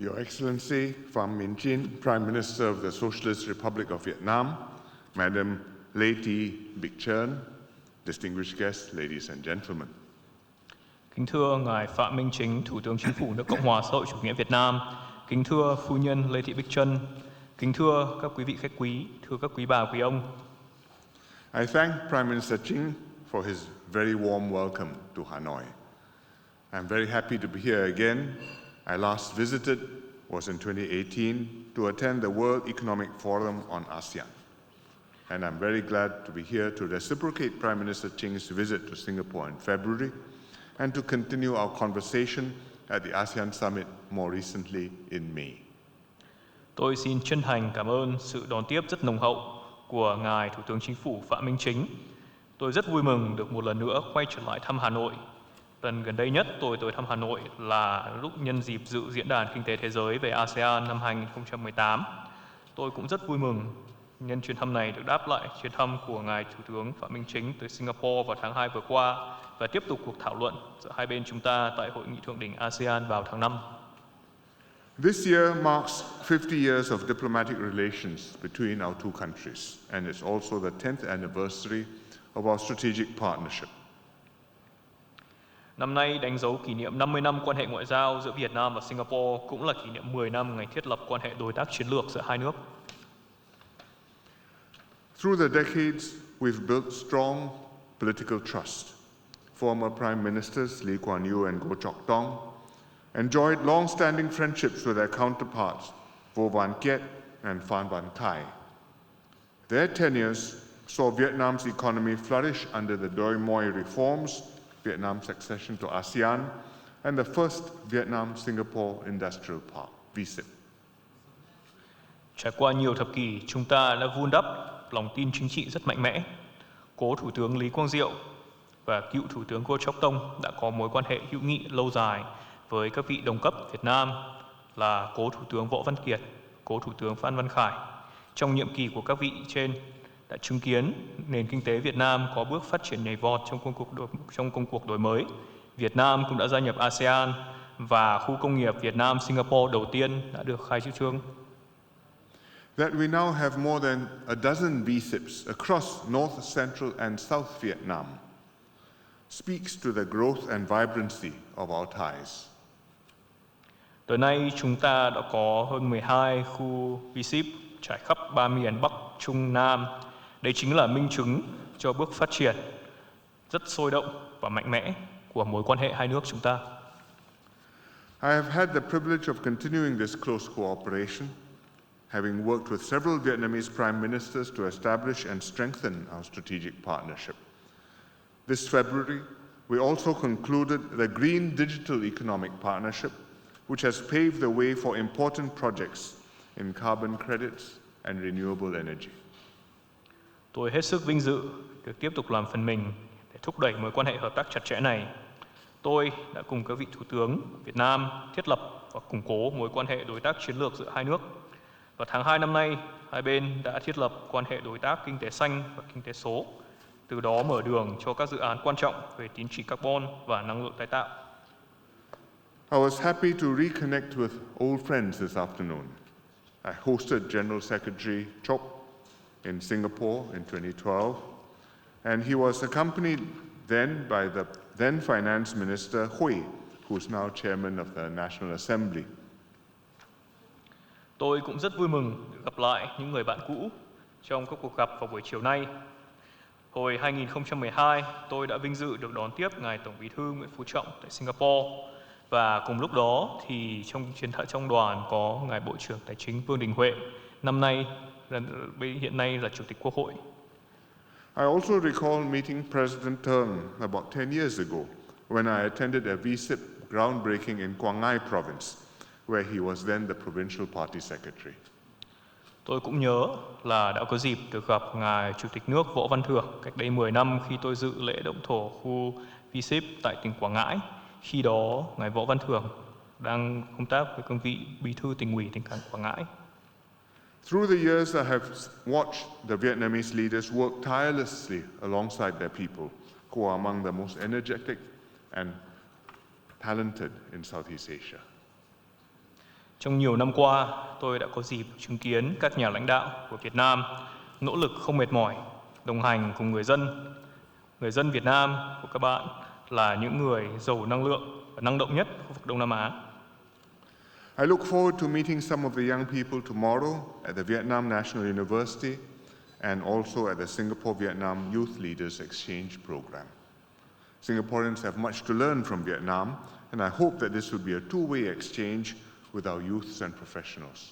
Your Excellency Pham Minh Chinh, Prime Minister of the Socialist Republic of Vietnam, Madam Lê Thị Bích Trân, distinguished guests, ladies and gentlemen. Kính thưa Ngài Phạm Minh Chính, Thủ tướng Chính phủ nước Cộng hòa xã hội chủ nghĩa Việt Nam, kính thưa Phu nhân Lê Thị Bích Trân, kính thưa các quý vị khách quý, thưa các quý bà, quý ông. I thank Prime Minister Chinh for his very warm welcome to Hanoi. I'm very happy to be here again. I last visited was in 2018 to attend the World Economic Forum on ASEAN. And I'm very glad to be here to reciprocate Prime Minister Ching's visit to Singapore in February and to continue our conversation at the ASEAN Summit more recently in May. Tôi xin chân thành cảm ơn sự đón tiếp rất nồng hậu của Ngài Thủ tướng Chính phủ Phạm Minh Chính. Tôi rất vui mừng được một lần nữa quay trở lại thăm Hà Nội. Lần gần đây nhất tôi tới thăm Hà Nội là lúc nhân dịp dự Diễn đàn Kinh tế Thế giới về ASEAN năm 2018. Tôi cũng rất vui mừng nhân chuyến thăm này được đáp lại chuyến thăm của Ngài Thủ tướng Phạm Minh Chính tới Singapore vào tháng 2 vừa qua và tiếp tục cuộc thảo luận giữa hai bên chúng ta tại Hội nghị thượng đỉnh ASEAN vào tháng 5. This year marks 50 years of diplomatic relations between our two countries, and it's also the 10th anniversary of our strategic partnership. Năm nay đánh dấu kỷ niệm 50 năm quan hệ ngoại giao giữa Việt Nam và Singapore, cũng là kỷ niệm 10 năm ngày thiết lập quan hệ đối tác chiến lược giữa hai nước. Through the decades, we've built strong political trust. Former Prime Ministers Lee Kuan Yew and Goh Chok Tong enjoyed long-standing friendships with their counterparts Vo Van Kiet and Phan Van Khai. Their tenures saw Vietnam's economy flourish under the Doi Moi reforms, Vietnam's accession to ASEAN, and the first Vietnam-Singapore Industrial Park, VSIP. Trải qua nhiều thập kỷ, chúng ta đã vun đắp lòng tin chính trị rất mạnh mẽ. Cố Thủ tướng Lý Quang Diệu và cựu Thủ tướng Goh Chok Tong đã có mối quan hệ hữu nghị lâu dài với các vị đồng cấp Việt Nam là Cố Thủ tướng Võ Văn Kiệt, Cố Thủ tướng Phan Văn Khải. Trong nhiệm kỳ của các vị trên đã chứng kiến nền kinh tế Việt Nam có bước phát triển nhảy vọt trong công cuộc đổi mới. Việt Nam cũng đã gia nhập ASEAN và khu công nghiệp Việt Nam Singapore đầu tiên đã được khai trương. That we now have more than a dozen VSIPs across North, Central and South Vietnam speaks to the growth and vibrancy of our ties. Tới nay chúng ta đã có hơn 12 khu VSIP trải khắp ba miền Bắc, Trung, Nam. Đây chính là minh chứng cho bước phát triển rất sôi động và mạnh mẽ của mối quan hệ hai nước chúng ta. I have had the privilege of continuing this close cooperation, having worked with several Vietnamese prime ministers to establish and strengthen our strategic partnership. This February, we also concluded the Green Digital Economic Partnership, which has paved the way for important projects in carbon credits and renewable energy. Tôi hết sức vinh dự được tiếp tục làm phần mình để thúc đẩy mối quan hệ hợp tác chặt chẽ này. Tôi đã cùng các vị thủ tướng Việt Nam thiết lập và củng cố mối quan hệ đối tác chiến lược giữa hai nước. Vào tháng 2 năm nay, hai bên đã thiết lập quan hệ đối tác kinh tế xanh và kinh tế số, từ đó mở đường cho các dự án quan trọng về tín chỉ carbon và năng lượng tái tạo. I was happy to reconnect with old friends this afternoon. I hosted General Secretary Chok in Singapore in 2012, and he was accompanied then by the then Finance Minister Hui, who's now Chairman of the National Assembly. Tôi cũng rất vui mừng được gặp lại những người bạn cũ trong các cuộc gặp vào buổi chiều nay. Hồi 2012, tôi đã vinh dự được đón tiếp Ngài Tổng Bí thư Nguyễn Phú Trọng tại Singapore, và cùng lúc đó thì trong đoàn có Ngài Bộ trưởng Tài chính Vương Đình Huệ, hiện nay là Chủ tịch Quốc hội. I also recall meeting President Teng about 10 years ago when I attended a VSIP groundbreaking in Quang Ngai province, where he was then the provincial party secretary. Tôi cũng nhớ là đã có dịp được gặp Ngài Chủ tịch nước Võ Văn Thưởng cách đây 10 năm khi tôi dự lễ động thổ khu VSIP tại tỉnh Quảng Ngãi. Khi đó, Ngài Võ Văn Thưởng đang công tác với cương vị Bí thư Tỉnh ủy tỉnh Quảng Ngãi. Through the years, I have watched the Vietnamese leaders work tirelessly alongside their people, who are among the most energetic and talented in Southeast Asia. Trong nhiều năm qua, tôi đã có dịp chứng kiến các nhà lãnh đạo của Việt Nam nỗ lực không mệt mỏi, đồng hành cùng người dân. Người dân Việt Nam của các bạn là những người giàu năng lượng và năng động nhất khu vực Đông Nam Á. I look forward to meeting some of the young people tomorrow at the Vietnam National University and also at the Singapore-Vietnam Youth Leaders Exchange Program. Singaporeans have much to learn from Vietnam, and I hope that this would be a two-way exchange with our youths and professionals.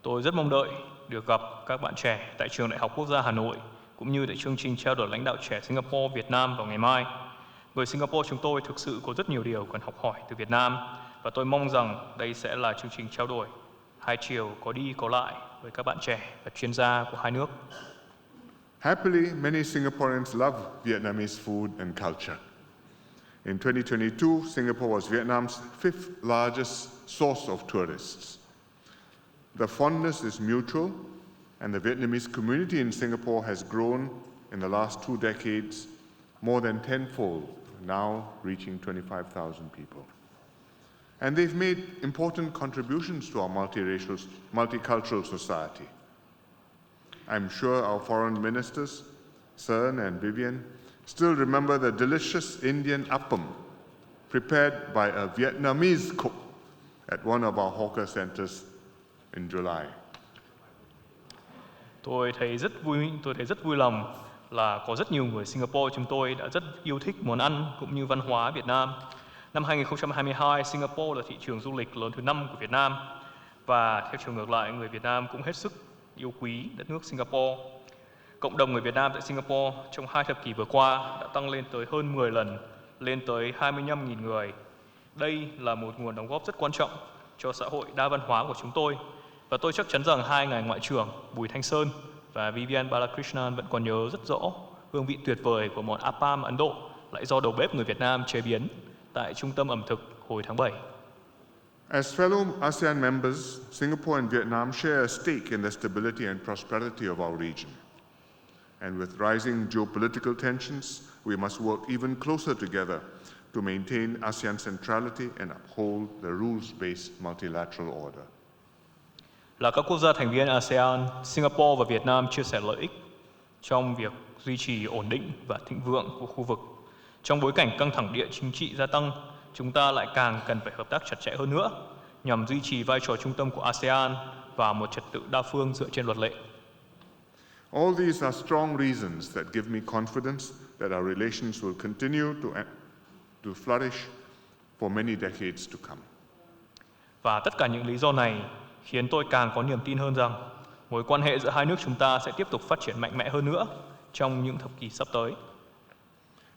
Tôi rất mong đợi được gặp các bạn trẻ tại Trường Đại học Quốc gia Hà Nội cũng như tại chương trình trao đổi lãnh đạo trẻ Singapore Việt Nam vào ngày mai. Người Singapore chúng tôi thực sự có rất nhiều điều cần học hỏi từ Việt Nam và tôi mong rằng đây sẽ là chương trình trao đổi hai chiều có đi có lại với các bạn trẻ và chuyên gia của hai nước. Happily, many Singaporeans love Vietnamese food and culture. In 2022, Singapore was Vietnam's fifth largest source of tourists. The fondness is mutual, and the Vietnamese community in Singapore has grown in the last 2 decades more than tenfold, now reaching 25,000 people. And they've made important contributions to our multicultural society. I'm sure our foreign ministers, Sern and Vivian, still remember the delicious Indian appam prepared by a Vietnamese cook at one of our hawker centers in July. Tôi thấy rất vui lòng là có rất nhiều người Singapore chúng tôi đã rất yêu thích món ăn cũng như văn hóa Việt Nam. Năm 2022, Singapore là thị trường du lịch lớn thứ 5 của Việt Nam và theo chiều ngược lại, người Việt Nam cũng hết sức yêu quý đất nước Singapore. Cộng đồng người Việt Nam tại Singapore trong 2 thập kỷ vừa qua đã tăng lên tới hơn 10 lần, lên tới 25.000 người. Đây là một nguồn đóng góp rất quan trọng cho xã hội đa văn hóa của chúng tôi. Và tôi chắc chắn rằng hai ngài Ngoại trưởng Bùi Thanh Sơn và Vivian Balakrishnan vẫn còn nhớ rất rõ hương vị tuyệt vời của món appam Ấn Độ lại do đầu bếp người Việt Nam chế biến tại trung tâm ẩm thực hồi tháng 7. As fellow ASEAN members, Singapore and Vietnam share a stake in the stability and prosperity of our region. And with rising geopolitical tensions, we must work even closer together to maintain ASEAN centrality and uphold the rules-based multilateral order. Là các quốc gia thành viên ASEAN, Singapore và Việt Nam chia sẻ lợi ích trong việc duy trì ổn định và thịnh vượng của khu vực. Trong bối cảnh căng thẳng địa chính trị gia tăng, chúng ta lại càng cần phải hợp tác chặt chẽ hơn nữa nhằm duy trì vai trò trung tâm của ASEAN và một trật tự đa phương dựa trên luật lệ. All these are strong reasons that give me confidence that our relations will continue to flourish for many decades to come. Và tất cả những lý do này khiến tôi càng có niềm tin hơn rằng mối quan hệ giữa hai nước chúng ta sẽ tiếp tục phát triển mạnh mẽ hơn nữa trong những thập kỷ sắp tới.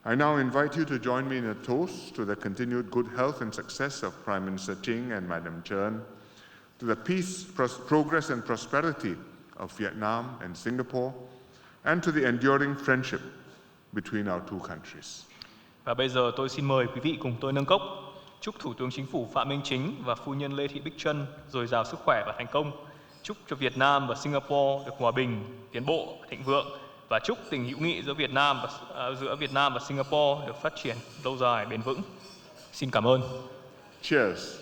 I now invite you to join me in a toast to the continued good health and success of Prime Minister Ching and Madam Chern, to the peace, progress and prosperity of Vietnam and Singapore, and to the enduring friendship between our two countries. Và bây giờ tôi xin mời quý vị cùng tôi nâng cốc, chúc Thủ tướng Chính phủ Phạm Minh Chính và Phu nhân Lê Thị Bích Trân dồi dào sức khỏe và thành công, chúc cho Việt Nam và Singapore được hòa bình, tiến bộ, thịnh vượng, và chúc tình hữu nghị giữa Việt Nam và Singapore được phát triển lâu dài bền vững. Xin cảm ơn. Cheers.